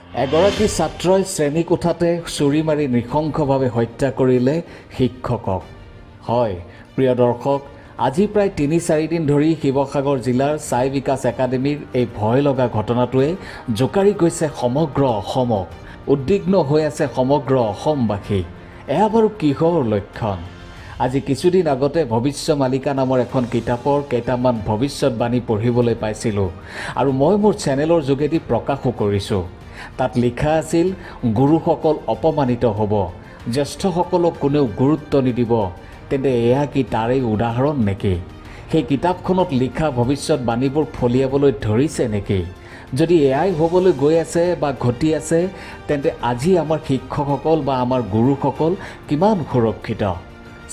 এগৰাকী ছাত্ৰই শ্ৰেণীকোঠাতে চুৰি মাৰি নৃশংসভাৱে হত্যা কৰিলে শিক্ষকক। হয় প্ৰিয় দৰ্শক, আজি প্ৰায় ৩-৪ দিন ধৰি শিৱসাগৰ জিলাৰ ছাই বিকাশ একাডেমীৰ এই ভয় লগা ঘটনাটোৱে জোকাৰি গৈছে সমগ্ৰ অসমক। উদ্বিগ্ন হৈ আছে সমগ্ৰ অসমবাসী। এয়া বাৰু কিহৰ লক্ষণ? আজি কিছুদিন আগতে ভৱিষ্যমালিকা নামৰ এখন কিতাপৰ কেইটামান ভৱিষ্যতবাণী পঢ়িবলৈ পাইছিলোঁ আৰু মই মোৰ চেনেলৰ যোগেদি প্ৰকাশো কৰিছোঁ। তাত লিখা আছিল, গুৰুসকল অপমানিত হ'ব, জ্যেষ্ঠসকলক কোনেও গুৰুত্ব নিদিব। তেন্তে এয়া কি তাৰেই উদাহৰণ নেকি? সেই কিতাপখনত লিখা ভৱিষ্যতবাণীবোৰ ফলিয়াবলৈ ধৰিছে নেকি? যদি এয়াই হ'বলৈ গৈ আছে বা ঘটি আছে, তেন্তে আজি আমাৰ শিক্ষকসকল বা আমাৰ গুৰুসকল কিমান সুৰক্ষিত?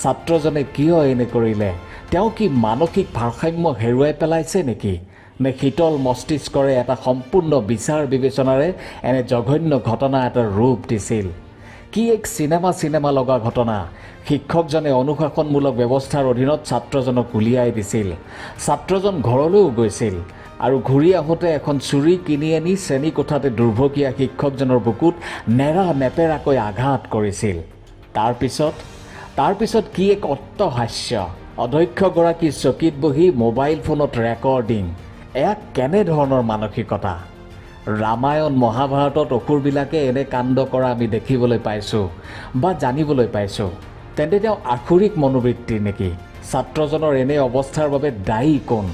ছাত্ৰজনে কিয় এনে কৰিলে? তেওঁ কি মানসিক ভাৰসাম্য হেৰুৱাই পেলাইছে নেকি? নে শীতল মস্তিষ্কৰে এটা সম্পূৰ্ণ বিচাৰ বিবেচনাৰে এনে জঘন্য ঘটনা এটা ৰূপ দিছিল? কি এক চিনেমা লগা ঘটনা! শিক্ষকজনে অনুশাসনমূলক ব্যৱস্থাৰ অধীনত ছাত্ৰজনক উলিয়াই দিছিল। ছাত্ৰজন ঘৰলৈও গৈছিল আৰু ঘূৰি আহোঁতে এখন চুৰি কিনি আনি শ্ৰেণীকোঠাতে দুৰ্ভগীয়া শিক্ষকজনৰ বুকুত নেৰা-নেপেৰাকৈ আঘাত কৰিছিল। তাৰপিছত কি এক অট্টহাস্য! অধ্যক্ষগৰাকীৰ চকীত বহি মোবাইল ফোনত ৰেকৰ্ডিং। এয়া কেনেধৰণৰ মানসিকতা? ৰামায়ণ মহাভাৰতত অসুৰবিলাকে এনে কাণ্ড কৰা আমি দেখিবলৈ পাইছোঁ বা জানিবলৈ পাইছোঁ। তেন্তে তেওঁ আসুৰিক মনোবৃত্তিৰ নেকি? ছাত্ৰজনৰ এনে অৱস্থাৰ বাবে দায়ী কোন?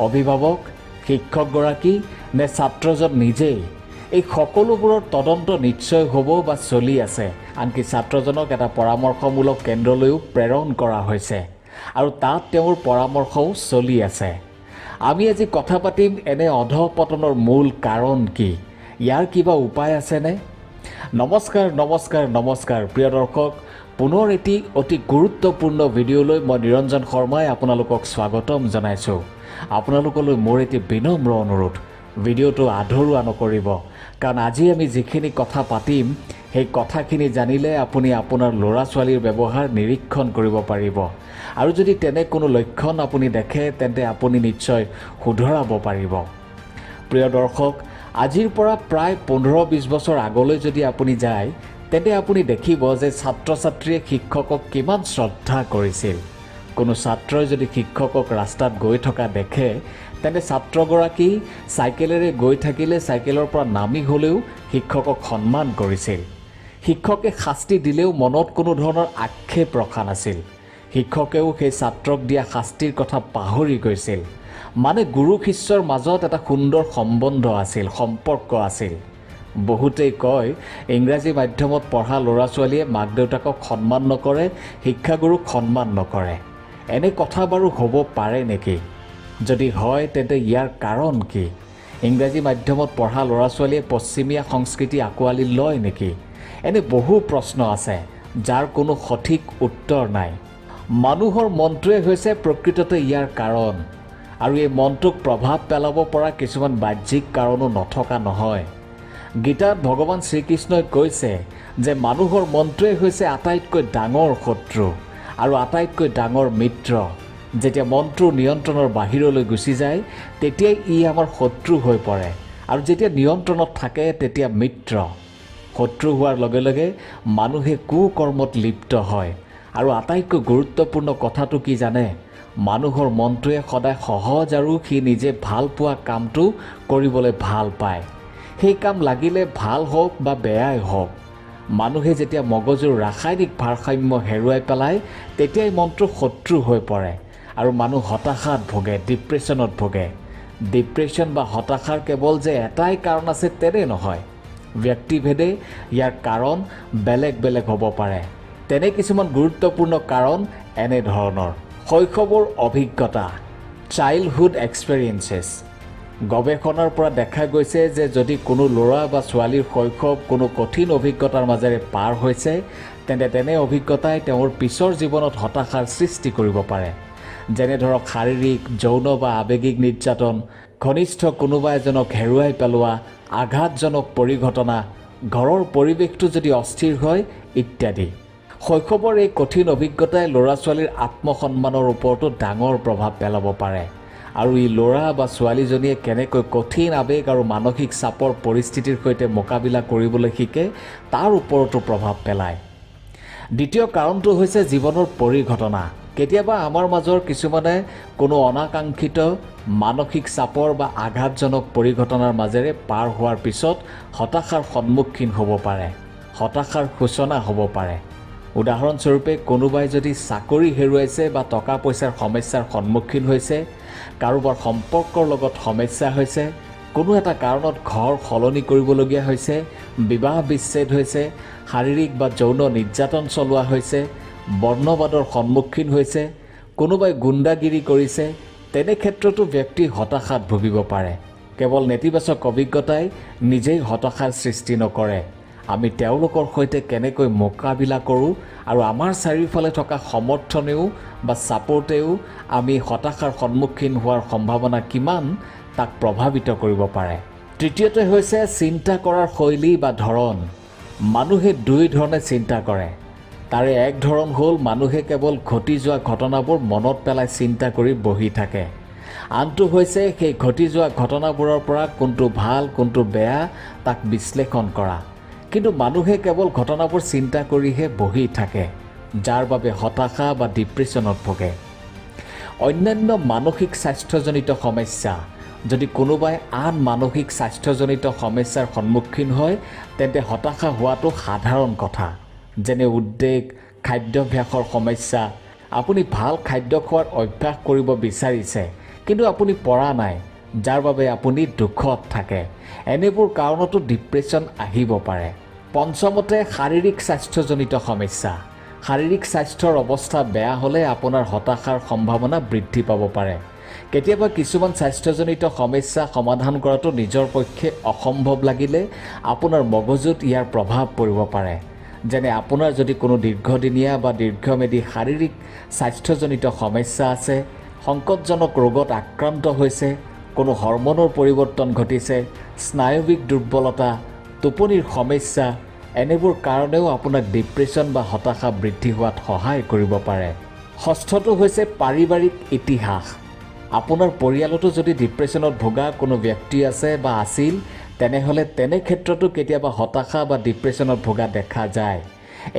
অভিভাৱক, শিক্ষকগৰাকী নে ছাত্ৰজন নিজেই? এই সকলোবোৰৰ তদন্ত নিশ্চয় হ'ব বা চলি আছে। আনকি ছাত্ৰজনক এটা পৰামৰ্শমূলক কেন্দ্ৰলৈও প্ৰেৰণ কৰা হৈছে আৰু তাত তেওঁৰ পৰামৰ্শও চলি আছে। আমি আজি কথা পাতিম এনে অধঃপতনৰ মূল কাৰণ কি? ইয়াৰ কিবা উপায় আছেনে? নমস্কাৰ প্ৰিয় দৰ্শক, পুনৰ এটি অতি গুৰুত্বপূৰ্ণ ভিডিঅ'লৈ মই নিৰঞ্জন শৰ্মাই আপোনালোকক স্বাগতম জনাইছোঁ। আপোনালোকলৈ মোৰ এটি বিনম্ৰ অনুৰোধ, ভিডিঅ'টো আধৰুৱা নকৰিব, কাৰণ আজি আমি যিখিনি কথা পাতিম সেই কথাখিনি জানিলে আপুনি আপোনাৰ ল'ৰা ছোৱালীৰ ব্যৱহাৰ নিৰীক্ষণ কৰিব পাৰিব আৰু যদি তেনে কোনো লক্ষণ আপুনি দেখে তেন্তে আপুনি নিশ্চয় শুধৰাব পাৰিব। প্ৰিয় দৰ্শক, আজিৰ পৰা প্ৰায় 15-20 বছৰ আগলৈ যদি আপুনি যায় তেন্তে আপুনি দেখিব যে ছাত্ৰ ছাত্ৰীয়ে শিক্ষকক কিমান শ্ৰদ্ধা কৰিছিল। কোনো ছাত্ৰই যদি শিক্ষকক ৰাস্তাত গৈ থকা দেখে তেন্তে ছাত্ৰগৰাকী চাইকেলেৰে গৈ থাকিলে চাইকেলৰ পৰা নামি হ'লেও শিক্ষকক সন্মান কৰিছিল। শিক্ষকে শাস্তি দিলেও মনত কোনো ধৰণৰ আক্ষেপ ৰখা নাছিল। শিক্ষকেও সেই ছাত্ৰক দিয়া শাস্তিৰ কথা পাহৰি গৈছিল। মানে গুৰু শিষ্যৰ মাজত এটা সুন্দৰ সম্পৰ্ক আছিল। বহুতেই কয় ইংৰাজী মাধ্যমত পঢ়া ল'ৰা ছোৱালীয়ে মাক দেউতাকক সন্মান নকৰে, শিক্ষাগুৰুক সন্মান নকৰে। এনে কথা বাৰু হ'ব পাৰে নেকি? যদি হয় তেন্তে ইয়াৰ কাৰণ কি? ইংৰাজী মাধ্যমত পঢ়া ল'ৰা ছোৱালীয়ে পশ্চিমীয়া সংস্কৃতি আঁকোৱালি লয় নেকি? এনে বহু প্ৰশ্ন আছে যাৰ কোনো সঠিক উত্তৰ নাই। মানুহৰ মনটোৱে হৈছে প্ৰকৃততে ইয়াৰ কাৰণ, আৰু এই মনটোক প্ৰভাৱ পেলাব পৰা কিছুমান বাহ্যিক কাৰণো নথকা নহয়। গীতাত ভগৱান শ্ৰীকৃষ্ণই কৈছে যে মানুহৰ মনটোৱে হৈছে আটাইতকৈ ডাঙৰ শত্ৰু আৰু আটাইতকৈ ডাঙৰ মিত্ৰ। যেতিয়া মনটো নিয়ন্ত্ৰণৰ বাহিৰলৈ গুচি যায় তেতিয়াই ই আমাৰ শত্ৰু হৈ পৰে, আৰু যেতিয়া নিয়ন্ত্ৰণত থাকে তেতিয়া মিত্ৰ। শত্ৰু হোৱাৰ লগে লগে মানুহে কুকৰ্মত লিপ্ত হয়। আৰু আটাইতকৈ গুৰুত্বপূৰ্ণ কথাটো কি জানে? মানুহৰ মনটোৱে সদায় সহজ আৰু সি নিজে ভাল পোৱা কামটো কৰিবলৈ ভাল পায়। সেই কাম লাগিলে ভাল হওক বা বেয়াই হওক। মানুহে যেতিয়া মগজুৰ ৰাসায়নিক ভাৰসাম্য হেৰুৱাই পেলায় তেতিয়াই মনটো শত্ৰু হৈ পৰে আৰু মানুহ হতাশাত ভোগে, ডিপ্ৰেশ্যনত ভোগে। ডিপ্ৰেশ্যন বা হতাশাৰ কেৱল যে এটাই কাৰণ আছে তেনে নহয়। ব্যক্তিভেদে ইয়াৰ কাৰণ বেলেগ বেলেগ হ'ব পাৰে। তেনে কিছুমান গুৰুত্বপূৰ্ণ কাৰণ এনেধৰণৰ: শৈশৱৰ অভিজ্ঞতা, চাইল্ডহুড এক্সপেৰিয়েঞ্চেছ। গৱেষণাৰ পৰা দেখা গৈছে যে যদি কোনো ল'ৰা বা ছোৱালীৰ শৈশৱ কোনো কঠিন অভিজ্ঞতাৰ মাজেৰে পাৰ হৈছে তেন্তে তেনে অভিজ্ঞতাই তেওঁৰ পিছৰ জীৱনত হতাশাৰ সৃষ্টি কৰিব পাৰে। যেনে ধৰক শাৰীৰিক, যৌন বা আৱেগিক নিৰ্যাতন, ঘনিষ্ঠ কোনোবা এজনক হেৰুৱাই পেলোৱা, আঘাতজনক পৰিঘটনা, ঘৰৰ পৰিৱেশটো যদি অস্থিৰ হয় ইত্যাদি। শৈশৱৰ এই কঠিন অভিজ্ঞতাই ল'ৰা ছোৱালীৰ আত্মসন্মানৰ ওপৰতো ডাঙৰ প্ৰভাৱ পেলাব পাৰে আৰু ই ল'ৰা বা ছোৱালীজনীয়ে কেনেকৈ কঠিন আৱেগ আৰু মানসিক চাপৰ পৰিস্থিতিৰ সৈতে মোকাবিলা কৰিবলৈ শিকে তাৰ ওপৰতো প্ৰভাৱ পেলায়। দ্বিতীয় কাৰণটো হৈছে জীৱনৰ পৰিঘটনা। কেতিয়াবা আমাৰ মাজৰ কিছুমানে কোনো অনাকাংক্ষিত মানসিক চাপৰ বা আঘাতজনক পৰিঘটনাৰ মাজেৰে পাৰ হোৱাৰ পিছত হতাশাৰ সন্মুখীন হ'ব পাৰে, হতাশাৰ সূচনা হ'ব পাৰে। উদাহৰণস্বৰূপে কোনোবাই যদি চাকৰি হেৰুৱাইছে বা টকা পইচাৰ সমস্যাৰ সন্মুখীন হৈছে, কাৰোবাৰ সম্পৰ্কৰ লগত সমস্যা হৈছে, কোনো এটা কাৰণত ঘৰ সলনি কৰিবলগীয়া হৈছে, বিবাহ বিচ্ছেদ হৈছে, শাৰীৰিক বা যৌন নিৰ্যাতন চলোৱা হৈছে, বৰ্ণবাদৰ সন্মুখীন হৈছে, কোনোবাই গুণ্ডাগিৰি কৰিছে, তেনে ক্ষেত্ৰতো ব্যক্তি হতাশাত ভুগিব পাৰে। কেৱল নেতিবাচক অভিজ্ঞতাই নিজেই হতাশাৰ সৃষ্টি নকৰে। আমি তেওঁলোকৰ সৈতে কেনেকৈ মোকাবিলা কৰোঁ আৰু আমাৰ চাৰিওফালে থকা সমৰ্থনেও বা ছাপোৰ্টেও আমি হতাশাৰ সন্মুখীন হোৱাৰ সম্ভাৱনা কিমান তাক প্ৰভাৱিত কৰিব পাৰে। তৃতীয়তে হৈছে চিন্তা কৰাৰ শৈলী বা ধৰণ। মানুহে দুই ধৰণে চিন্তা কৰে। তাৰে এক ধৰণ হ'ল মানুহে কেৱল ঘটি যোৱা ঘটনাবোৰ মনত পেলাই চিন্তা কৰি বহি থাকে। আনটো হৈছে সেই ঘটি যোৱা ঘটনাবোৰৰ পৰা কোনটো ভাল কোনটো বেয়া তাক বিশ্লেষণ কৰা। কিন্তু মানুহে কেৱল ঘটনাবোৰ চিন্তা কৰিহে বহি থাকে, যাৰ বাবে হতাশা বা ডিপ্ৰেশ্যনত ভোগে। অন্যান্য মানসিক স্বাস্থ্যজনিত সমস্যা। যদি কোনোবাই আন মানসিক স্বাস্থ্যজনিত সমস্যাৰ সন্মুখীন হয়, তেন্তে হতাশা হোৱাটো সাধাৰণ কথা। যেনে উদ্বেগ, খাদ্যাভ্যাসৰ সমস্যা। আপুনি ভাল খাদ্য খোৱাৰ অভ্যাস কৰিব বিচাৰিছে, কিন্তু আপুনি পৰা নাই, যাৰ বাবে আপুনি দুখত থাকে। এনেবোৰ কাৰণতো ডিপ্ৰেশ্যন আহিব পাৰে। পঞ্চমতে শাৰীৰিক স্বাস্থ্যজনিত সমস্যা। শাৰীৰিক স্বাস্থ্যৰ অৱস্থা বেয়া হ'লে আপোনাৰ হতাশাৰ সম্ভাৱনা বৃদ্ধি পাব পাৰে। কেতিয়াবা কিছুমান স্বাস্থ্যজনিত সমস্যা সমাধান কৰাটো নিজৰ পক্ষে অসম্ভৱ লাগিলে আপোনাৰ মগজুত ইয়াৰ প্ৰভাৱ পৰিব পাৰে। যেনে আপোনাৰ যদি কোনো দীৰ্ঘদিনীয়া বা দীৰ্ঘম্যাদী শাৰীৰিক স্বাস্থ্যজনিত সমস্যা আছে, সংকটজনক ৰোগত আক্ৰান্ত হৈছে, কোনো হৰম'নৰ পৰিৱৰ্তন ঘটিছে, স্নায়ৱিক দুৰ্বলতা, টোপনিৰ সমস্যা, এনেবোৰ কাৰণেও আপোনাক ডিপ্ৰেশ্যন বা হতাশা বৃদ্ধি হোৱাত সহায় কৰিব পাৰে। ষষ্ঠটো হৈছে পাৰিবাৰিক ইতিহাস। আপোনাৰ পৰিয়ালতো যদি ডিপ্ৰেশ্যনত ভোগা কোনো ব্যক্তি আছে বা আছিল, তেনেহ'লে তেনে ক্ষেত্ৰতো কেতিয়াবা হতাশা বা ডিপ্ৰেশ্যনত ভোগা দেখা যায়।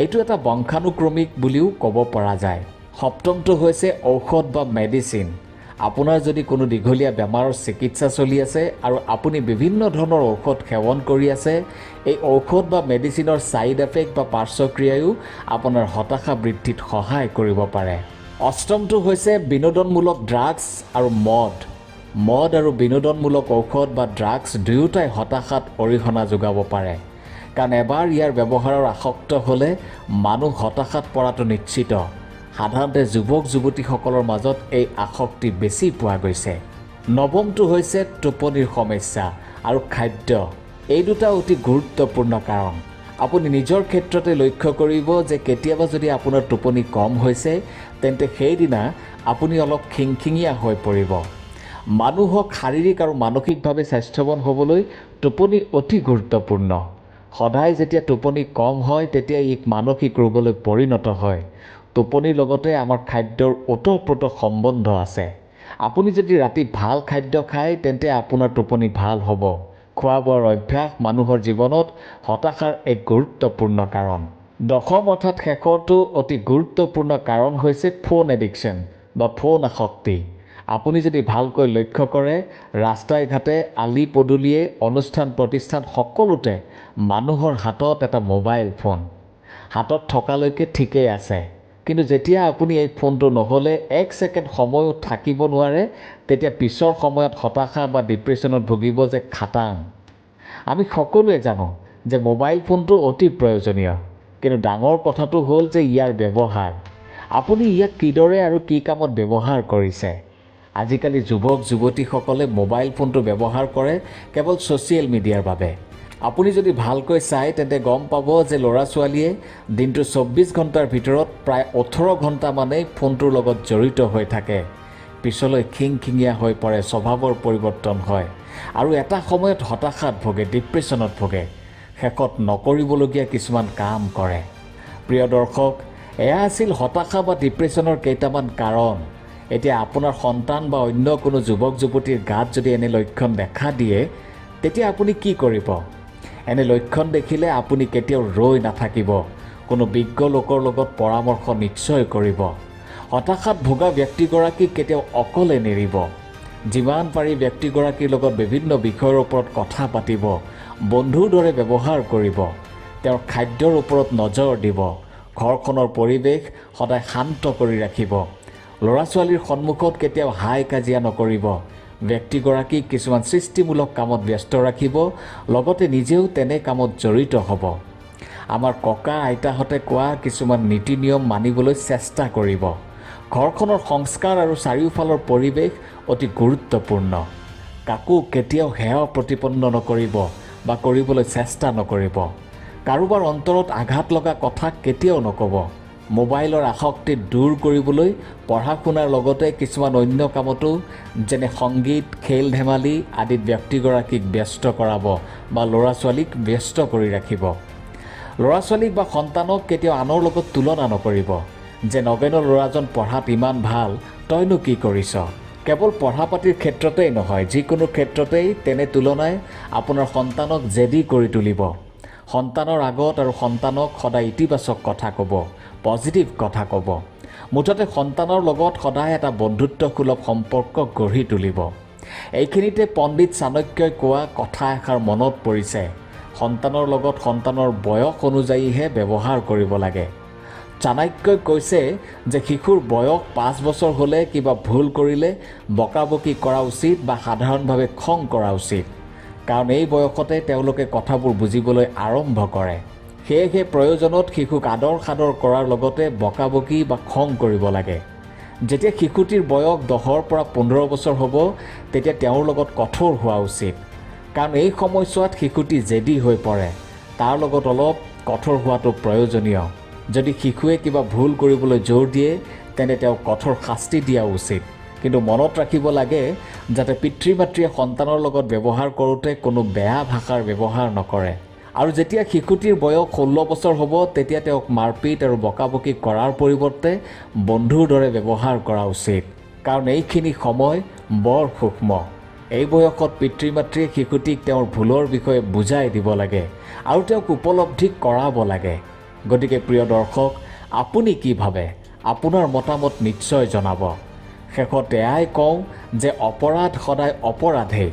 এইটো এটা বংশানুক্ৰমিক বুলিও ক'ব পৰা যায়। সপ্তমটো হৈছে ঔষধ বা মেডিচিন। আপোনাৰ যদি কোনো দীঘলীয়া বেমাৰৰ চিকিৎসা চলি আছে আৰু আপুনি বিভিন্ন ধৰণৰ ঔষধ সেৱন কৰি আছে, এই ঔষধ বা মেডিচিনৰ ছাইড এফেক্ট বা পাৰ্শ্বক্ৰিয়ায়ো আপোনাৰ হতাশা বৃদ্ধিত সহায় কৰিব পাৰে। অষ্টমটো হৈছে বিনোদনমূলক ড্ৰাগছ আৰু মদ। মদ আৰু বিনোদনমূলক ঔষধ বা ড্ৰাগছ দুয়োটাই হতাশাত অৰিহণা যোগাব পাৰে। কাৰণ এবাৰ ইয়াৰ ব্যৱহাৰৰ আসক্ত হ'লে মানুহ হতাশাত পৰাটো নিশ্চিত। সাধাৰণতে যুৱক যুৱতীসকলৰ মাজত এই আসক্তি বেছি পোৱা গৈছে। নৱমটো হৈছে টোপনিৰ সমস্যা আৰু খাদ্য। এই দুটা অতি গুৰুত্বপূৰ্ণ কাৰণ। আপুনি নিজৰ ক্ষেত্ৰতে লক্ষ্য কৰিব যে কেতিয়াবা যদি আপোনাৰ টোপনি কম হৈছে, তেন্তে সেইদিনা আপুনি অলপ খিংখিঙীয়া হৈ পৰিব। মানুহক শাৰীৰিক আৰু মানসিকভাৱে স্বাস্থ্যৱান হ'বলৈ টোপনি অতি গুৰুত্বপূৰ্ণ। সদায় যেতিয়া টোপনি কম হয়, তেতিয়া ই মানসিক ৰোগলৈ পৰিণত হয়। টোপনিৰ লগতে আমাৰ খাদ্যৰ ওতঃপ্ৰোত সম্বন্ধ আছে। আপুনি যদি ৰাতি ভাল খাদ্য খায়, তেন্তে আপোনাৰ টোপনি ভাল হ'ব। খোৱা বোৱাৰ অভ্যাস মানুহৰ জীৱনত হতাশাৰ এক গুৰুত্বপূৰ্ণ কাৰণ। দশম অৰ্থাৎ শেষৰটো অতি গুৰুত্বপূৰ্ণ কাৰণ হৈছে ফোন এডিকশ্যন বা ফোন আসক্তি। আপুনি যদি ভালকৈ লক্ষ্য কৰে, ৰাস্তাই ঘাটে, আলি পদূলিয়ে, অনুষ্ঠান প্ৰতিষ্ঠান সকলোতে মানুহৰ হাতত এটা মোবাইল ফোন। হাতত থকালৈকে ঠিকেই আছে, কিন্তু যেতিয়া আপুনি এই ফোনটো নহ'লে এক ছেকেণ্ড সময়ো থাকিব নোৱাৰে, তেতিয়া পিছৰ সময়ত হতাশা বা ডিপ্ৰেশ্যনত ভুগিব যে খাটাং। আমি সকলোৱে জানো যে মোবাইল ফোনটো অতি প্ৰয়োজনীয়, কিন্তু ডাঙৰ কথাটো হ'ল যে ইয়াৰ ব্যৱহাৰ। আপুনি ইয়াক কিদৰে আৰু কি কামত ব্যৱহাৰ কৰিছে। আজিকালি যুৱক যুৱতীসকলে মোবাইল ফোনটো ব্যৱহাৰ কৰে কেৱল ছ'চিয়েল মিডিয়াৰ বাবে। আপুনি যদি ভালকৈ চায়, তেন্তে গম পাব যে ল'ৰা ছোৱালীয়ে দিনটো 24 ঘণ্টাৰ ভিতৰত প্ৰায় 18 ঘণ্টামানেই ফোনটোৰ লগত জড়িত হৈ থাকে। পিছলৈ খিংখিঙীয়া হৈ পৰে, স্বভাৱৰ পৰিৱৰ্তন হয় আৰু এটা সময়ত হতাশাত ভোগে, ডিপ্ৰেশ্যনত ভোগে, শেষত নকৰিবলগীয়া কিছুমান কাম কৰে। প্ৰিয় দৰ্শক, এয়া আছিল হতাশা বা ডিপ্ৰেশ্যনৰ কেইটামান কাৰণ। এতিয়া আপোনাৰ সন্তান বা অন্য কোনো যুৱক যুৱতীৰ গাত যদি এনে লক্ষণ দেখা দিয়ে তেতিয়া আপুনি কি কৰিব? এনে লক্ষণ দেখিলে আপুনি কেতিয়াও ৰৈ নাথাকিব, কোনো বিজ্ঞ লোকৰ লগত পৰামৰ্শ নিশ্চয় কৰিব। হতাশাত ভোগা ব্যক্তিগৰাকীক কেতিয়াও অকলে নেৰিব। যিমান পাৰি ব্যক্তিগৰাকীৰ লগত বিভিন্ন বিষয়ৰ ওপৰত কথা পাতিব, বন্ধুৰ দৰে ব্যৱহাৰ কৰিব, তেওঁৰ খাদ্যৰ ওপৰত নজৰ দিব, ঘৰখনৰ পৰিৱেশ সদায় শান্ত কৰি ৰাখিব, ল'ৰা ছোৱালীৰ সন্মুখত কেতিয়াও হাই কাজিয়া নকৰিব, ব্যক্তিগৰাকীক কিছুমান সৃষ্টিমূলক কামত ব্যস্ত ৰাখিব, লগতে নিজেও তেনে কামত জড়িত হ'ব। আমাৰ ককা আইতাহঁতে কোৱা কিছুমান নীতি নিয়ম মানিবলৈ চেষ্টা কৰিব। ঘৰখনৰ সংস্কাৰ আৰু চাৰিওফালৰ পৰিৱেশ অতি গুৰুত্বপূৰ্ণ। কাকো কেতিয়াও হেয় প্ৰতিপন্ন নকৰিব বা কৰিবলৈ চেষ্টা নকৰিব। কাৰোবাৰ অন্তৰত আঘাত লগা কথা কেতিয়াও নক'ব। মোবাইলৰ আসক্তি দূৰ কৰিবলৈ পঢ়া শুনাৰ লগতে কিছুমান অন্য কামতো যেনে সংগীত, খেল ধেমালি আদিত ব্যক্তিগৰাকীক ব্যস্ত কৰাব বা ল'ৰা ছোৱালীক ব্যস্ত কৰি ৰাখিব। ল'ৰা ছোৱালীক বা সন্তানক কেতিয়াও আনৰ লগত তুলনা নকৰিব যে নগেনৰ ল'ৰাজন পঢ়াত ইমান ভাল, তইনো কি কৰিছ? কেৱল পঢ়া পাতিৰ ক্ষেত্ৰতেই নহয়, যিকোনো ক্ষেত্ৰতেই তেনে তুলনাই আপোনাৰ সন্তানক জেদী কৰি তুলিব। সন্তানৰ আগত আৰু সন্তানক সদায় ইতিবাচক কথা ক'ব, পজিটিভ কথা ক'ব। মুঠতে সন্তানৰ লগত সদায় এটা বন্ধুত্বসুলভ সম্পৰ্ক গঢ়ি তুলিব। এইখিনিতে পণ্ডিত চাণক্যই কোৱা কথা এষাৰ মনত পৰিছে, সন্তানৰ লগত সন্তানৰ বয়স অনুযায়ীহে ব্যৱহাৰ কৰিব লাগে। চাণক্যই কৈছে যে শিশুৰ বয়স 5 বছৰ হ'লে কিবা ভুল কৰিলে বকাবকি কৰা উচিত বা সাধাৰণভাৱে খং কৰা উচিত, কাৰণ এই বয়সতে তেওঁলোকে কথাবোৰ বুজিবলৈ আৰম্ভ কৰে। সেয়েহে প্ৰয়োজনত শিশুক আদৰ সাদৰ কৰাৰ লগতে বকাবকি বা খং কৰিব লাগে। যেতিয়া শিশুটিৰ বয়স 10ৰ পৰা 15 বছৰ হ'ব তেতিয়া তেওঁৰ লগত কঠোৰ হোৱা উচিত, কাৰণ এই সময়ছোৱাত শিশুটি জেদী হৈ পৰে। তাৰ লগত অলপ কঠোৰ হোৱাটো প্ৰয়োজনীয়। যদি শিশুৱে কিবা ভুল কৰিবলৈ জোৰ দিয়ে তেন্তে তেওঁক কঠোৰ শাস্তি দিয়া উচিত। কিন্তু মনত ৰাখিব লাগে যাতে পিতৃ মাতৃয়ে সন্তানৰ লগত ব্যৱহাৰ কৰোঁতে কোনো বেয়া ভাষাৰ ব্যৱহাৰ নকৰে। আৰু যেতিয়া শিশুটিৰ বয়স 16 বছৰ হ'ব তেতিয়া তেওঁক মাৰপিট আৰু বকাবকি কৰাৰ পৰিৱৰ্তে বন্ধুৰ দৰে ব্যৱহাৰ কৰা উচিত, কাৰণ এইখিনি সময় বৰ সূক্ষ্ম। এই বয়সত পিতৃ মাতৃয়ে শিশুটিক তেওঁৰ ভুলৰ বিষয়ে বুজাই দিব লাগে আৰু তেওঁক উপলব্ধি কৰাব লাগে। গতিকে প্ৰিয় দৰ্শক, আপুনি কি ভাবে? আপোনাৰ মতামত নিশ্চয় জনাব। শেষত এয়াই কওঁ যে অপৰাধ সদায় অপৰাধেই,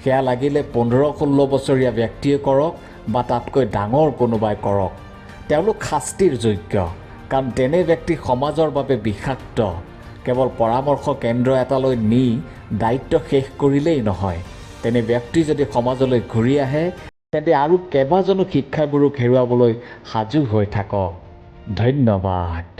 সেয়া লাগিলে 15-16 বছৰীয়া ব্যক্তিয়ে কৰক বা তাতকৈ ডাঙৰ কোনোবাই কৰক। তেওঁলোক শাস্তিৰ যোগ্য, কাৰণ তেনে ব্যক্তি সমাজৰ বাবে বিষাক্ত। কেৱল পৰামৰ্শ কেন্দ্ৰ এটালৈ নি দায়িত্ব শেষ কৰিলেই নহয়। তেনে ব্যক্তি যদি সমাজলৈ ঘূৰি আহে তেন্তে আৰু কেইবাজনো শিক্ষাগুৰুক হেৰুৱাবলৈ সাজু হৈ থাকক। ধন্যবাদ।